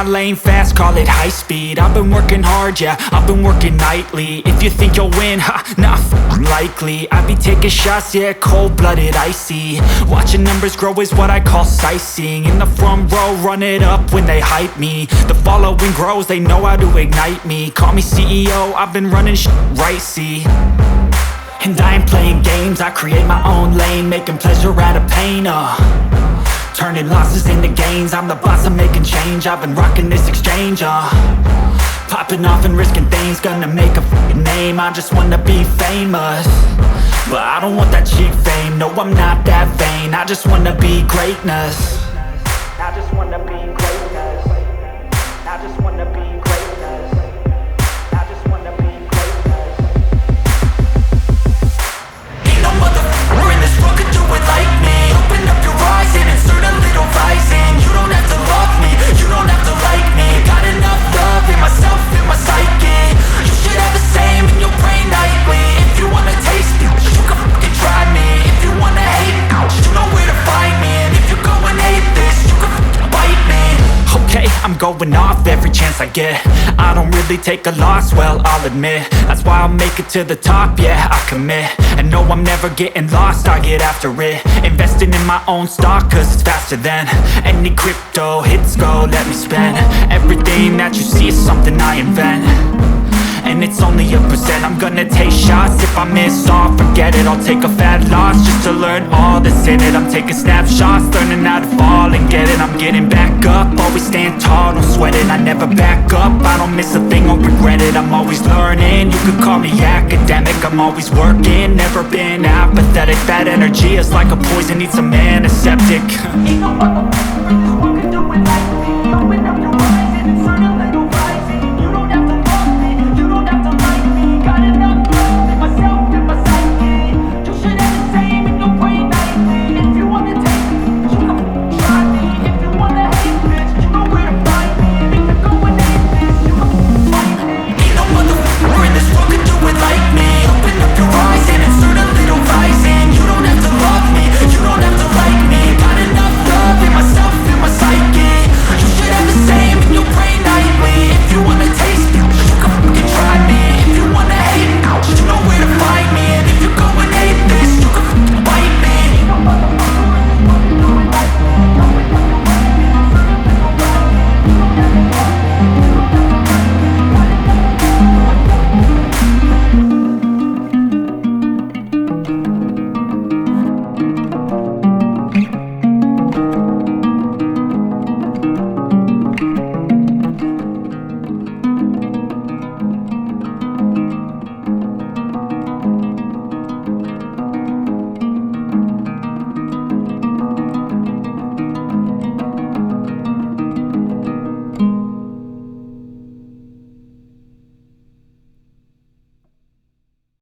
lane fast, call it high speed. I've been working hard, yeah, I've been working nightly. If you think you'll win, ha, not likely. I be taking shots, yeah, cold-blooded, icy. Watching numbers grow is what I call sightseeing. In the front row, run it up when they hype me. The following grows, they know how to ignite me. Call me CEO, I've been running right, see. And I ain't playing games, I create my own lane, making pleasure out of pain, turning losses into gains. I'm the boss, I'm making change. I've been rocking this exchange, popping off and risking things. Gonna make a f***ing name. I just wanna be famous, but I don't want that cheap fame. No, I'm not that vain. I just wanna be greatness. I just wanna be greatness. I just wanna be greatness. I just wanna be greatness. Ain't no motherfucker in this world could do it like me. Open up your eyes and insert a little rising. You don't have to love me, you don't have to like me. Got enough love in myself, in my psyche. You should have the same in your brain nightly. If you wanna taste me, you can fucking try me. If you wanna hate me, you know where to find me. And if you go and hate this, you can fucking bite me. Okay, I'm going off every chance I get. I don't really take a loss, well, I'll admit. That's why I'll make it to the top, yeah, I commit. And no, I'm never getting lost, I get after it. Investing in my own stock, cause it's faster than any crypto hits go, let me spend. Everything that you see is something I invent, and it's only a percent. I'm gonna take shots, if I miss all, forget it. I'll take a fat loss just to learn all that's in it. I'm taking snapshots, learning how to fall and get it. I'm getting back up, always stand tall, don't sweat it. I never back up, I don't miss a thing, I'll regret it. I'm always learning, you could call me academic. I'm always working, never been apathetic. That energy is like a poison, needs a antiseptic.